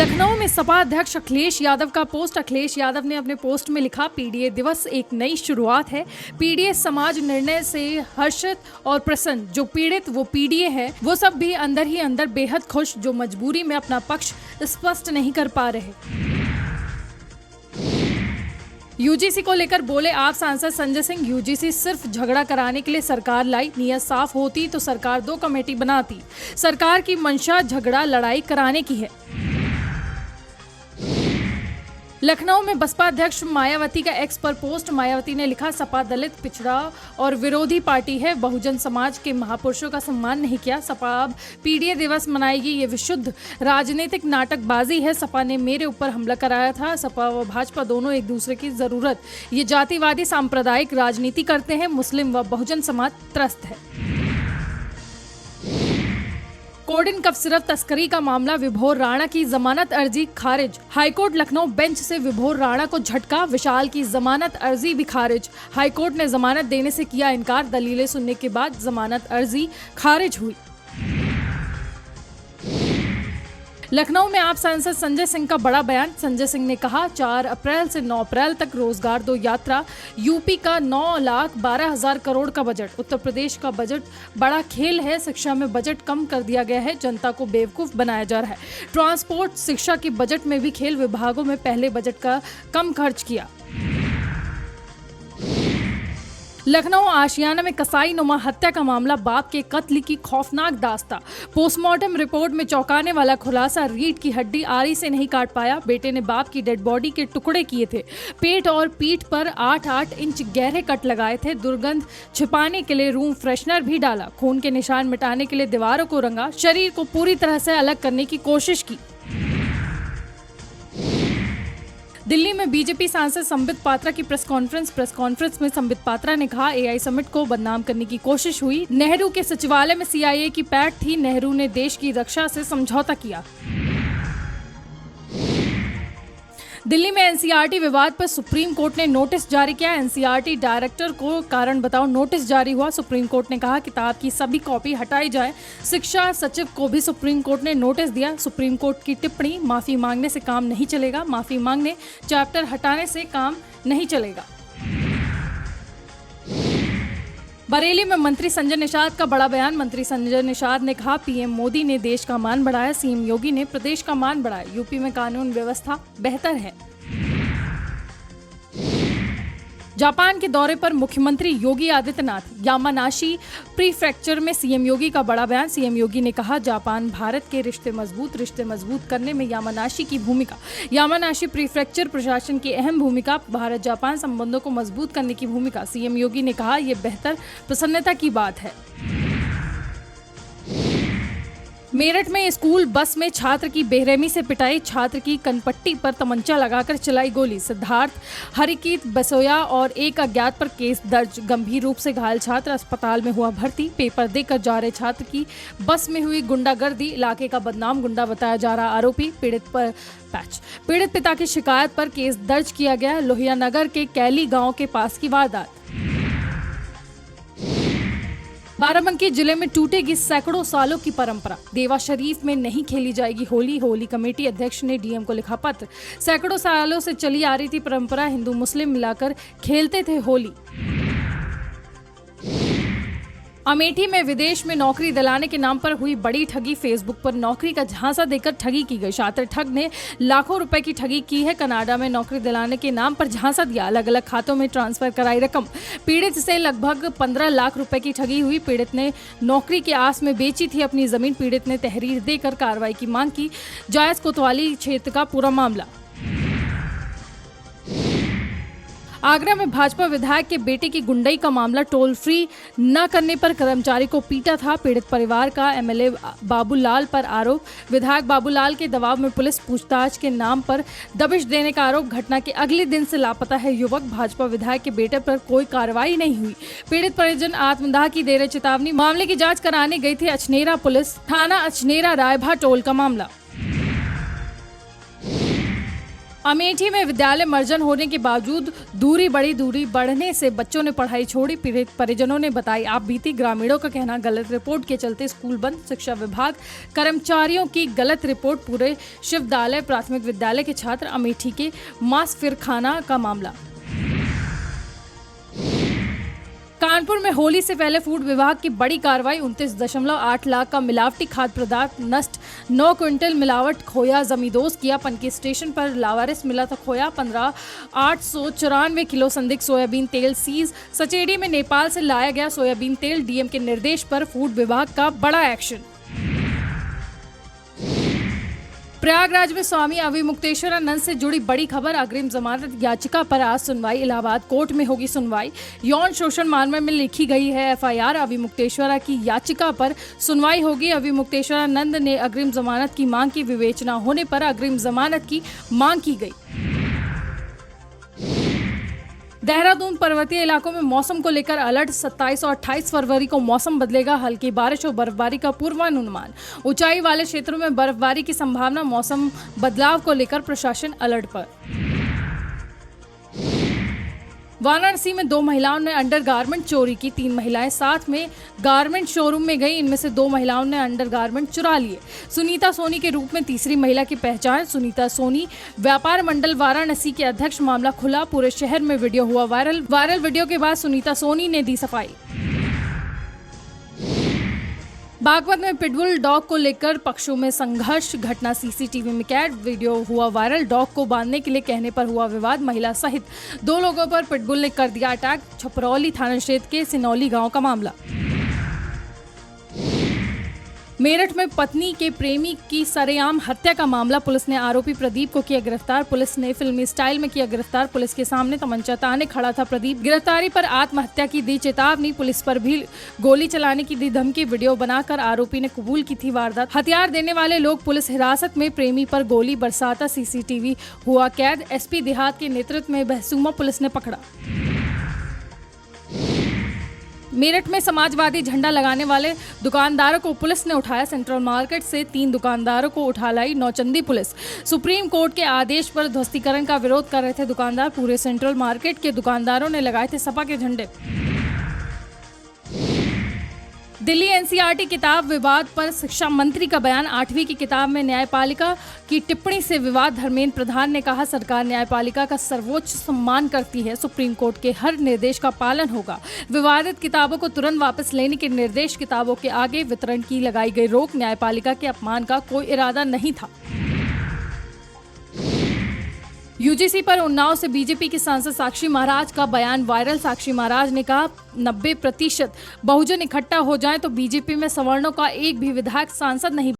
लखनऊ में सपा अध्यक्ष अखिलेश यादव का पोस्ट। अखिलेश यादव ने अपने पोस्ट में लिखा, पीडीए दिवस एक नई शुरुआत है। पीडीए समाज निर्णय से हर्षित और प्रसन्न। जो पीड़ित वो पीडीए है, वो सब भी अंदर ही अंदर बेहद खुश, जो मजबूरी में अपना पक्ष स्पष्ट नहीं कर पा रहे। यूजीसी को लेकर बोले आप सांसद संजय सिंह, यूजीसी सिर्फ झगड़ा कराने के लिए सरकार लाई। नियत साफ होती तो सरकार 2 कमेटी बनाती। सरकार की मंशा झगड़ा लड़ाई कराने की है। लखनऊ में बसपा अध्यक्ष मायावती का एक्स पर पोस्ट। मायावती ने लिखा, सपा दलित, पिछड़ा और विरोधी पार्टी है। बहुजन समाज के महापुरुषों का सम्मान नहीं किया। सपा अब पीडीए दिवस मनाएगी, ये विशुद्ध राजनीतिक नाटकबाजी है। सपा ने मेरे ऊपर हमला कराया था। सपा व भाजपा दोनों एक दूसरे की जरूरत, ये जातिवादी सांप्रदायिक राजनीति करते हैं। मुस्लिम व बहुजन समाज त्रस्त है। कोडिन कफ सिरप तस्करी का मामला, विभोर राणा की जमानत अर्जी खारिज। हाईकोर्ट लखनऊ बेंच से विभोर राणा को झटका, विशाल की जमानत अर्जी भी खारिज। हाईकोर्ट ने जमानत देने से किया इनकार। दलीलें सुनने के बाद जमानत अर्जी खारिज हुई। लखनऊ में आप सांसद संजय सिंह का बड़ा बयान। संजय सिंह ने कहा, 4 अप्रैल से 9 अप्रैल तक रोजगार दो यात्रा। यूपी का 9,12,000 करोड़ का बजट। उत्तर प्रदेश का बजट बड़ा खेल है। शिक्षा में बजट कम कर दिया गया है, जनता को बेवकूफ बनाया जा रहा है। ट्रांसपोर्ट, शिक्षा के बजट में भी खेल विभागों में पहले बजट का कम खर्च किया। लखनऊ आशियाना में कसाई नुमा हत्या का मामला, बाप के कत्ल की खौफनाक दास्तां। पोस्टमार्टम रिपोर्ट में चौंकाने वाला खुलासा, रीढ़ की हड्डी आरी से नहीं काट पाया। बेटे ने बाप की डेड बॉडी के टुकड़े किए थे। पेट और पीठ पर 8-8 इंच गहरे कट लगाए थे। दुर्गंध छिपाने के लिए रूम फ्रेशनर भी डाला। खून के निशान मिटाने के लिए दीवारों को रंगा। शरीर को पूरी तरह से अलग करने की कोशिश की। दिल्ली में बीजेपी सांसद संबित पात्रा की प्रेस कॉन्फ्रेंस में संबित पात्रा ने कहा, एआई समिट को बदनाम करने की कोशिश हुई। नेहरू के सचिवालय में सीआईए की पैठ थी। नेहरू ने देश की रक्षा से समझौता किया। दिल्ली में एनसीईआरटी विवाद पर सुप्रीम कोर्ट ने नोटिस जारी किया। एनसीईआरटी डायरेक्टर को कारण बताओ नोटिस जारी हुआ। सुप्रीम कोर्ट ने कहा, किताब की सभी कॉपी हटाई जाए। शिक्षा सचिव को भी सुप्रीम कोर्ट ने नोटिस दिया। सुप्रीम कोर्ट की टिप्पणी, माफी मांगने से काम नहीं चलेगा। माफी मांगने, चैप्टर हटाने से काम नहीं चलेगा। बरेली में मंत्री संजय निषाद का बड़ा बयान। मंत्री संजय निषाद ने कहा, पीएम मोदी ने देश का मान बढ़ाया, सीएम योगी ने प्रदेश का मान बढ़ाया। यूपी में कानून व्यवस्था बेहतर है। जापान के दौरे पर मुख्यमंत्री योगी आदित्यनाथ। यामानाशी प्रीफ्रेक्चर में सीएम योगी का बड़ा बयान। सीएम योगी ने कहा, जापान भारत के रिश्ते मजबूत करने में यामानाशी की भूमिका। यामानाशी प्रीफ्रेक्चर प्रशासन की अहम भूमिका। भारत जापान संबंधों को मजबूत करने की भूमिका। सीएम योगी ने कहा, यह बेहतर प्रसन्नता की बात है। मेरठ में स्कूल बस में छात्र की बेरहमी से पिटाई। छात्र की कनपट्टी पर तमंचा लगाकर चलाई गोली। सिद्धार्थ हरिकीत बसोया और एक अज्ञात पर केस दर्ज। गंभीर रूप से घायल छात्र अस्पताल में हुआ भर्ती। पेपर देकर जा रहे छात्र की बस में हुई गुंडागर्दी। इलाके का बदनाम गुंडा बताया जा रहा आरोपी। पीड़ित पिता की शिकायत पर केस दर्ज किया गया। लोहिया नगर के कैली गांव के पास की वारदात। बाराबंकी जिले में टूटेगी सैकड़ों सालों की परंपरा। देवा शरीफ में नहीं खेली जाएगी होली। होली कमेटी अध्यक्ष ने डीएम को लिखा पत्र। सैकड़ों सालों से चली आ रही थी परंपरा, हिंदू मुस्लिम मिलाकर खेलते थे होली। अमेठी में विदेश में नौकरी दिलाने के नाम पर हुई बड़ी ठगी। फेसबुक पर नौकरी का झांसा देकर ठगी की गई। शातिर ठग ने लाखों रुपए की ठगी की है। कनाडा में नौकरी दिलाने के नाम पर झांसा दिया। अलग अलग खातों में ट्रांसफर कराई रकम। पीड़ित से लगभग 15 लाख रुपए की ठगी हुई। पीड़ित ने नौकरी के आस में बेची थी अपनी जमीन। पीड़ित ने तहरीर देकर कार्रवाई की मांग की। जायज कोतवाली क्षेत्र का पूरा मामला। आगरा में भाजपा विधायक के बेटे की गुंडई का मामला। टोल फ्री न करने पर कर्मचारी को पीटा था। पीड़ित परिवार का एमएलए बाबूलाल पर आरोप। विधायक बाबूलाल के दबाव में पुलिस पूछताछ के नाम पर दबिश देने का आरोप। घटना के अगले दिन से लापता है युवक। भाजपा विधायक के बेटे पर कोई कार्रवाई नहीं हुई। पीड़ित परिजन आत्मदाह की दे रहे चेतावनी। मामले की जांच कराने गई थी अछनेरा पुलिस। थाना अछनेरा रायभा टोल का मामला। अमेठी में विद्यालय मर्जन होने के बावजूद दूरी बढ़ने से बच्चों ने पढ़ाई छोड़ी। पीड़ित परिजनों ने बताई आप बीती। ग्रामीणों का कहना गलत रिपोर्ट के चलते स्कूल बंद। शिक्षा विभाग कर्मचारियों की गलत रिपोर्ट। पूरे शिवदालय प्राथमिक विद्यालय के छात्र अमेठी के मांस फिरखाना का मामला। कानपुर में होली से पहले फूड विभाग की बड़ी कार्रवाई। 29.8 लाख का मिलावटी खाद्य पदार्थ नष्ट। 9 क्विंटल मिलावट खोया जमींदोज किया। पनकी स्टेशन पर लावारिस मिला था खोया। 15,894 किलो संदिग्ध सोयाबीन तेल सीज। सचेड़ी में नेपाल से लाया गया सोयाबीन तेल। डीएम के निर्देश पर फूड विभाग का बड़ा एक्शन। प्रयागराज में स्वामी अविमुक्तेश्वरानंद से जुड़ी बड़ी खबर। अग्रिम जमानत याचिका पर आज सुनवाई। इलाहाबाद कोर्ट में होगी सुनवाई। यौन शोषण मामले में लिखी गई है एफआईआर। अविमुक्तेश्वरा की याचिका पर सुनवाई होगी। अविमुक्तेश्वरानंद ने अग्रिम जमानत की मांग की। विवेचना होने पर अग्रिम जमानत की मांग की गई। देहरादून पर्वतीय इलाकों में मौसम को लेकर अलर्ट। 27 और 28 फरवरी को मौसम बदलेगा। हल्की बारिश और बर्फबारी का पूर्वानुमान। ऊंचाई वाले क्षेत्रों में बर्फबारी की संभावना। मौसम बदलाव को लेकर प्रशासन अलर्ट पर। वाराणसी में 2 महिलाओं ने अंडरगारमेंट चोरी की। 3 महिलाएं साथ में गारमेंट शोरूम में गई। इनमें से 2 महिलाओं ने अंडरगारमेंट चुरा लिए। सुनीता सोनी के रूप में तीसरी महिला की पहचान। सुनीता सोनी व्यापार मंडल वाराणसी के अध्यक्ष। मामला खुला। पूरे शहर में वीडियो हुआ वायरल वीडियो के बाद सुनीता सोनी ने दी सफाई। बागपत में पिटबुल डॉग को लेकर पक्षों में संघर्ष। घटना सीसीटीवी में कैद। वीडियो हुआ वायरल। डॉग को बांधने के लिए कहने पर हुआ विवाद। महिला सहित 2 लोगों पर पिटबुल ने कर दिया अटैक। छपरौली थाना क्षेत्र के सिनौली गांव का मामला। मेरठ में पत्नी के प्रेमी की सरेआम हत्या का मामला। पुलिस ने आरोपी प्रदीप को किया गिरफ्तार। पुलिस ने फिल्मी स्टाइल में किया गिरफ्तार। पुलिस के सामने तमंचा ताने खड़ा था प्रदीप। गिरफ्तारी पर आत्महत्या की दी चेतावनी। पुलिस पर भी गोली चलाने की दी धमकी। वीडियो बनाकर आरोपी ने कबूल की थी वारदात। हथियार देने वाले लोग पुलिस हिरासत में। प्रेमी पर गोली बरसाता सीसीटीवी हुआ कैद। एसपी देहात के नेतृत्व में बहसूमा पुलिस ने पकड़ा। मेरठ में समाजवादी झंडा लगाने वाले दुकानदारों को पुलिस ने उठाया। सेंट्रल मार्केट से 3 दुकानदारों को उठा लाई नौचंदी पुलिस। सुप्रीम कोर्ट के आदेश पर ध्वस्तीकरण का विरोध कर रहे थे दुकानदार। पूरे सेंट्रल मार्केट के दुकानदारों ने लगाए थे सपा के झंडे। दिल्ली एनसीईआरटी किताब विवाद पर शिक्षा मंत्री का बयान। 8वीं की किताब में न्यायपालिका की टिप्पणी से विवाद। धर्मेंद्र प्रधान ने कहा सरकार न्यायपालिका का सर्वोच्च सम्मान करती है। सुप्रीम कोर्ट के हर निर्देश का पालन होगा। विवादित किताबों को तुरंत वापस लेने के निर्देश। किताबों के आगे वितरण की लगाई गई रोक। न्यायपालिका के अपमान का कोई इरादा नहीं था। यूजीसी पर उन्नाव से बीजेपी के सांसद साक्षी महाराज का बयान वायरल। साक्षी महाराज ने कहा 90% बहुजन इकट्ठा हो जाएं तो बीजेपी में सवर्णों का एक भी विधायक सांसद नहीं